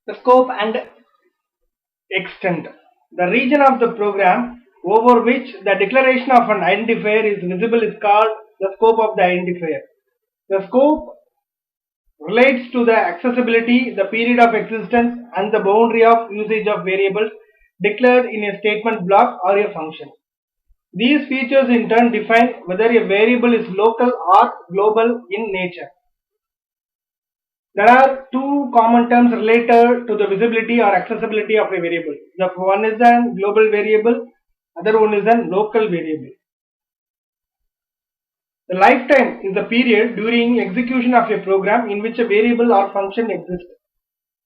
The scope and extent. The region of the program over which the declaration of an identifier is visible is called the scope of the identifier. The scope relates to the accessibility, the period of existence, and the boundary of usage of variables declared in a statement block or a function. These features in turn define whether a variable is local or global in nature. There are two common terms related to the visibility or accessibility of a variable. The one is a global variable, other one is a local variable. The lifetime is the period during execution of a program in which a variable or function exists.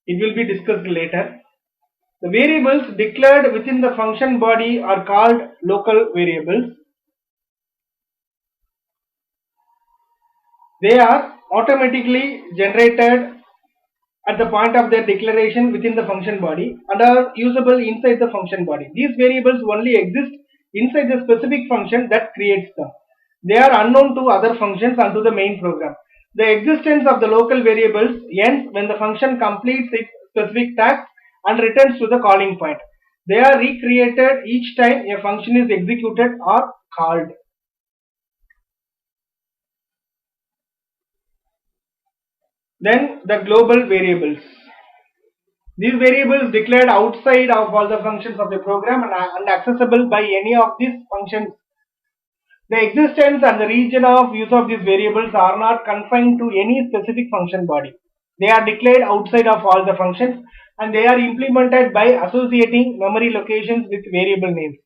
It will be discussed later. The variables declared within the function body are called local variables. They are automatically generated at the point of their declaration within the function body and are usable inside the function body. These variables only exist inside the specific function that creates them. They are unknown to other functions and to the main program. The existence of the local variables ends when the function completes its specific task and returns to the calling point. They are recreated each time a function is executed or called. Then the global variables. These variables declared outside of all the functions of the program and accessible by any of these functions. The existence and the region of use of these variables are not confined to any specific function body. They are declared outside of all the functions and they are implemented by associating memory locations with variable names.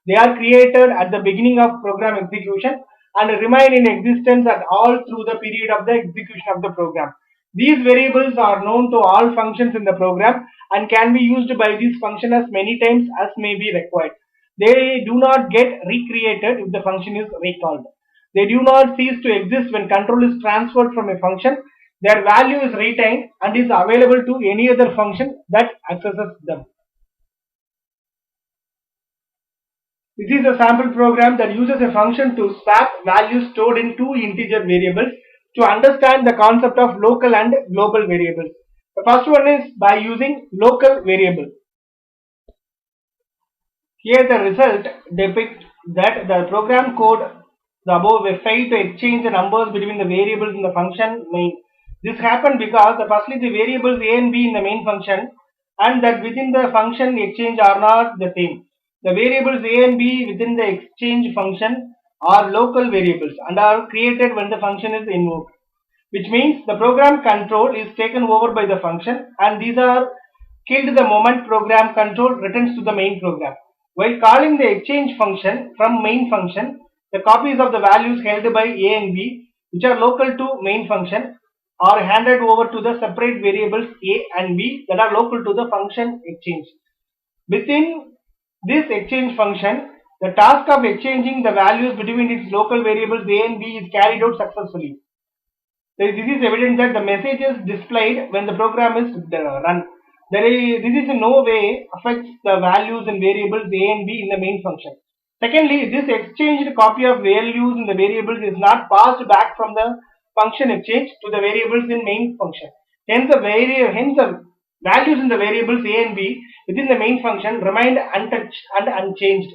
They are created at the beginning of program execution and remain in existence at all through the period of the execution of the program. These variables are known to all functions in the program and can be used by these functions as many times as may be required. They do not get recreated if the function is recalled. They do not cease to exist when control is transferred from a function. Their value is retained and is available to any other function that accesses them. This is a sample program that uses a function to swap values stored in two integer variables to understand the concept of local and global variables. The first one is by using local variable. Here the result depicts that the program code the above failed to exchange the numbers between the variables in the function main. This happened because firstly the variables a and b in the main function and that within the function exchange are not the same. The variables a and b within the exchange function are local variables and are created when the function is invoked, which means the program control is taken over by the function and these are killed the moment program control returns to the main program. While calling the exchange function from main function, the copies of the values held by a and b, which are local to main function, are handed over to the separate variables a and b that are local to the function exchange. Within this exchange function, the task of exchanging the values between its local variables a and b is carried out successfully. This is evident that the message is displayed when the program is run. This is in no way affects the values in variables a and b in the main function. Secondly, this exchanged copy of values in the variables is not passed back from the function exchange to the variables in main function. Hence, the values in the variables a and b within the main function remained untouched and unchanged.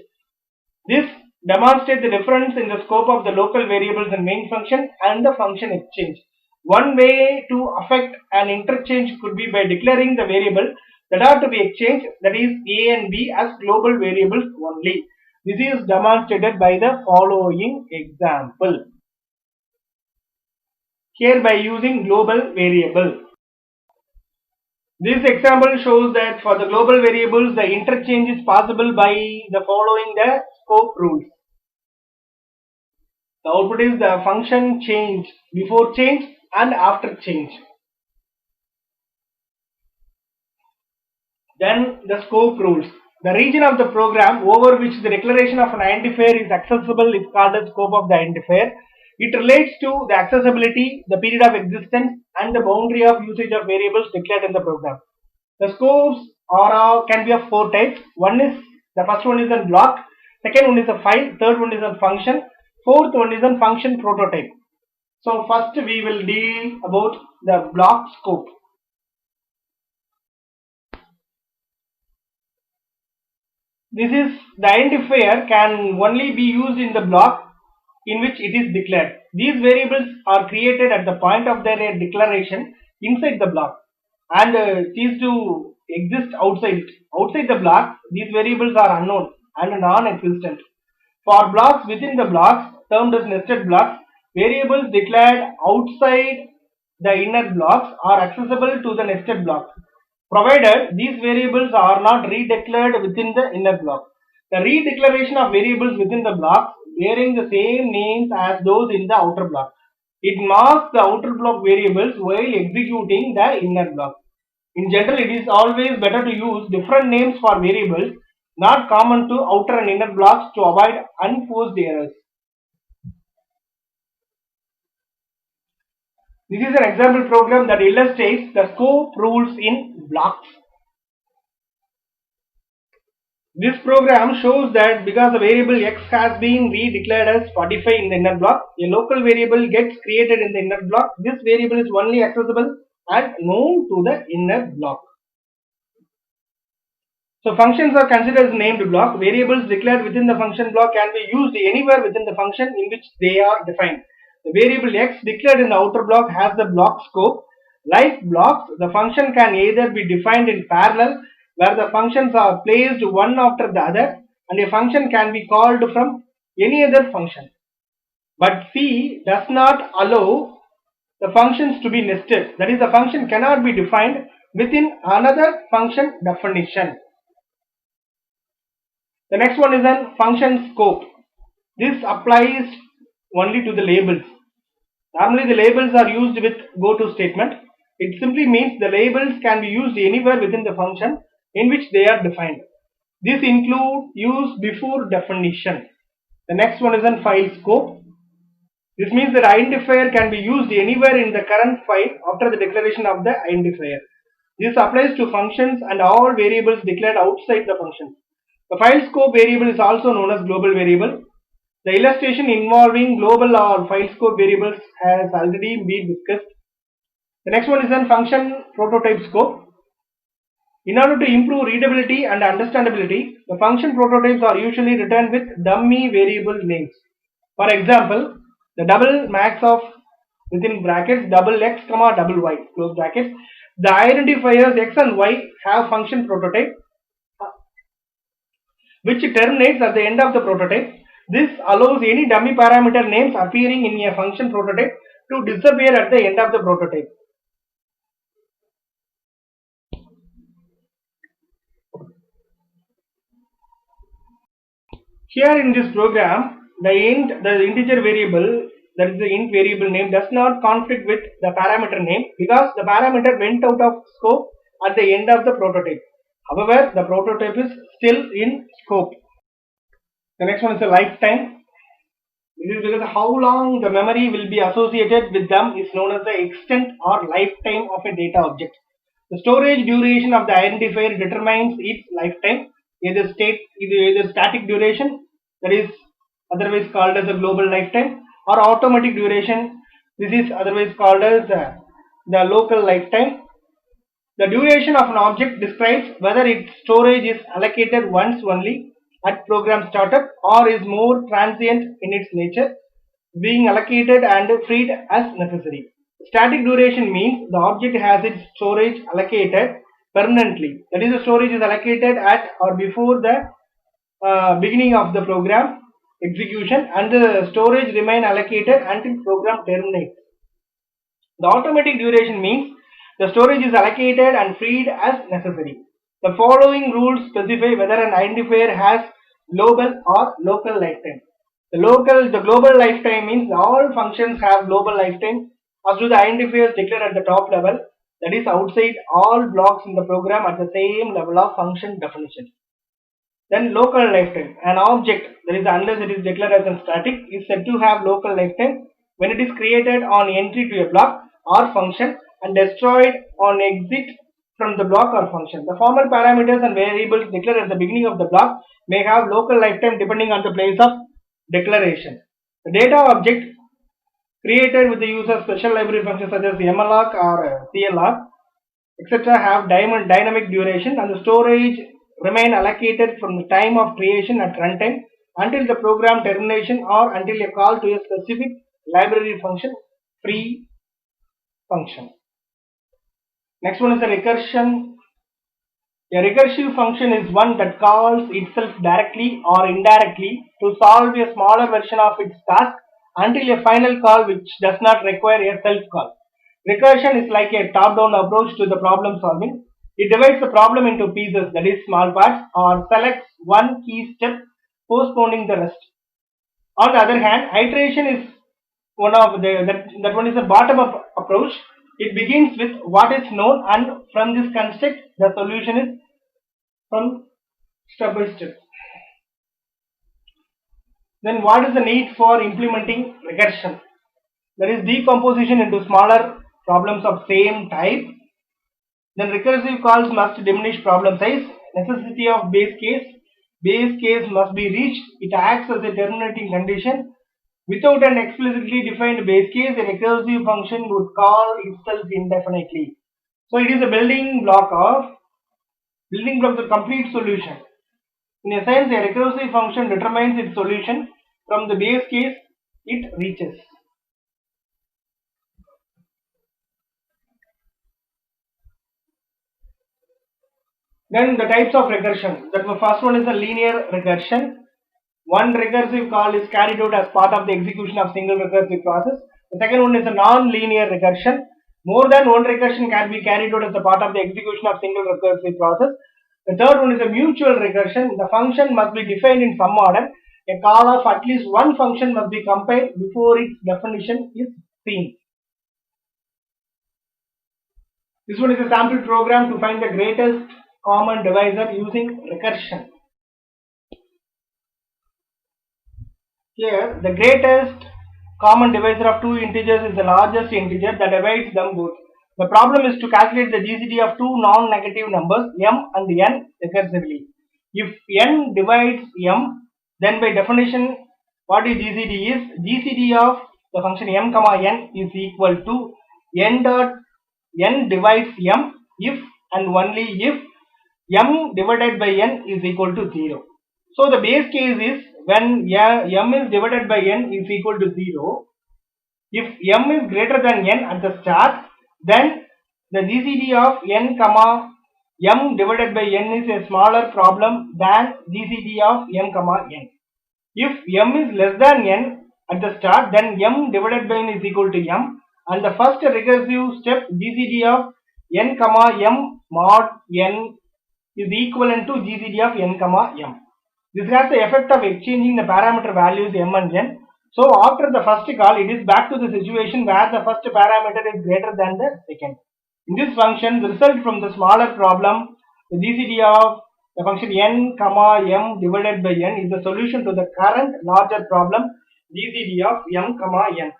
This demonstrates the difference in the scope of the local variables in main function and the function exchange. One way to affect an interchange could be by declaring the variable that are to be exchanged, that is a and b, as global variables only. This is demonstrated by the following example. Here by using global variable. This example shows that for the global variables the interchange is possible by the following the scope rules. The output is the function change before change and after change. Then the scope rules. The region of the program over which the declaration of an identifier is accessible is called the scope of the identifier. It relates to the accessibility, the period of existence, and the boundary of usage of variables declared in the program. The scopes can be of four types. The first one is a block, second one is a file, third one is a function, fourth one is a function prototype. So first we will deal about the block scope. This is the identifier can only be used in the block in which it is declared. These variables are created at the point of their declaration inside the block and cease to exist outside it. Outside the block, these variables are unknown and non-existent. For blocks within the blocks, termed as nested blocks, variables declared outside the inner blocks are accessible to the nested blocks, provided these variables are not redeclared within the inner block. The redeclaration of variables within the blocks bearing the same names as those in the outer block. It marks the outer block variables while executing the inner block. In general, it is always better to use different names for variables not common to outer and inner blocks to avoid unforced errors. This is an example program that illustrates the scope rules in blocks. This program shows that because the variable x has been redeclared as 45 in the inner block, a local variable gets created in the inner block. This variable is only accessible and known to the inner block. So functions are considered as named block. Variables declared within the function block can be used anywhere within the function in which they are defined. The variable x declared in the outer block has the block scope. Like blocks, the function can either be defined in parallel, where the functions are placed one after the other, and a function can be called from any other function. But C does not allow the functions to be nested. That is, the function cannot be defined within another function definition. The next one is a function scope. This applies only to the labels. Normally the labels are used with goto statement. It simply means the labels can be used anywhere within the function in which they are defined. This includes use before definition. The next one is a file scope. This means that identifier can be used anywhere in the current file after the declaration of the identifier. This applies to functions and all variables declared outside the function. The file scope variable is also known as global variable. The illustration involving global or file scope variables has already been discussed. The next one is then function prototype scope. In order to improve readability and understandability, the function prototypes are usually written with dummy variable names. For example, the double max of within brackets double x comma double y close brackets. The identifiers x and y have function prototype which terminates at the end of the prototype. This allows any dummy parameter names appearing in a function prototype to disappear at the end of the prototype. Here in this program, the integer variable, that is the int variable name, does not conflict with the parameter name because the parameter went out of scope at the end of the prototype. However, the prototype is still in scope. The next one is the lifetime. This is because how long the memory will be associated with them is known as the extent or lifetime of a data object. The storage duration of the identifier determines its lifetime, either static duration, that is otherwise called as a global lifetime, or automatic duration. This is otherwise called as the local lifetime. The duration of an object describes whether its storage is allocated once only at program startup or is more transient in its nature, being allocated and freed as necessary. Static duration means the object has its storage allocated permanently. That is, the storage is allocated at or before the beginning of the program execution, and the storage remain allocated until program terminates. The automatic duration means the storage is allocated and freed as necessary. The following rules specify whether an identifier has global or local lifetime. The global lifetime means all functions have global lifetime as do the identifiers declared at the top level, that is outside all blocks in the program at the same level of function definition. Then local lifetime. An object, that is unless it is declared as a static, is said to have local lifetime when it is created on entry to a block or function and destroyed on exit from the block or function. The formal parameters and variables declared at the beginning of the block may have local lifetime depending on the place of declaration. The data object created with the use of special library functions such as malloc or cloc etc. have dynamic duration, and the storage remain allocated from the time of creation at runtime until the program termination or until a call to a specific library function free function. Next one is the recursion. A recursive function is one that calls itself directly or indirectly to solve a smaller version of its task until a final call which does not require a self call. Recursion is like a top-down approach to the problem solving. It divides the problem into pieces, that is small parts, or selects one key step, postponing the rest. On the other hand, iteration is that one is a bottom-up approach. It begins with what is known, and from this construct, the solution is from step by step. Then, what is the need for implementing recursion? That is decomposition into smaller problems of same type. Then recursive calls must diminish problem size. Necessity of base case. Base case must be reached. It acts as a terminating condition. Without an explicitly defined base case, a recursive function would call itself indefinitely. So it is a building block of the complete solution. In a sense, a recursive function determines its solution from the base case it reaches. Then the types of recursion. The first one is the linear recursion. One recursive call is carried out as part of the execution of single recursive process. The second one is a non-linear recursion. More than one recursion can be carried out as a part of the execution of single recursive process. The third one is a mutual recursion. The function must be defined in some order. A call of at least one function must be compiled before its definition is seen. This one is a sample program to find the greatest common divisor using recursion. Here, the greatest common divisor of two integers is the largest integer that divides them both. The problem is to calculate the GCD of two non-negative numbers m and n recursively. If n divides m, then by definition, what is GCD is? GCD of the function m comma n is equal to n dot n divides m if and only if m divided by n is equal to 0. So the base case is when m is divided by n is equal to 0. If m is greater than n at the start, then the GCD of n comma m divided by n is a smaller problem than GCD of m comma n. If m is less than n at the start, then m divided by n is equal to m, and the first recursive step GCD of n comma m mod n is equivalent to GCD of n comma m. This has the effect of exchanging the parameter values m and n. So after the first call, it is back to the situation where the first parameter is greater than the second. In this function, the result from the smaller problem, the GCD of the function n comma m divided by n is the solution to the current larger problem GCD of m comma n.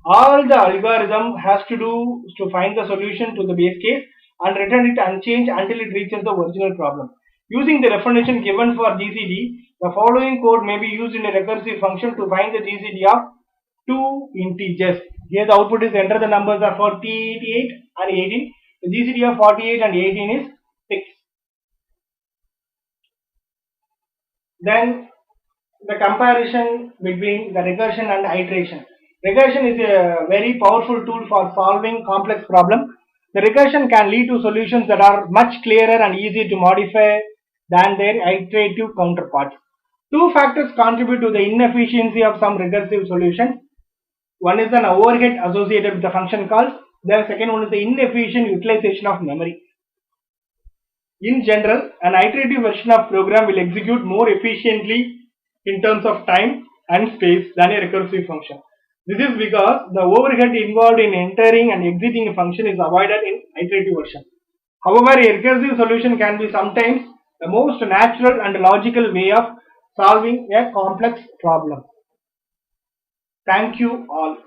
All the algorithm has to do is to find the solution to the base case and return it unchanged until it reaches the original problem. Using the definition given for GCD, the following code may be used in a recursive function to find the GCD of two integers. Here the output is enter the numbers are 48 and 18. The GCD of 48 and 18 is 6. Then the comparison between the recursion and iteration. Recursion is a very powerful tool for solving complex problems. The recursion can lead to solutions that are much clearer and easier to modify than their iterative counterparts. Two factors contribute to the inefficiency of some recursive solutions. One is an overhead associated with the function calls. The second one is the inefficient utilization of memory. In general, an iterative version of program will execute more efficiently in terms of time and space than a recursive function. This is because the overhead involved in entering and exiting a function is avoided in iterative version. However, a recursive solution can be sometimes the most natural and logical way of solving a complex problem. Thank you all.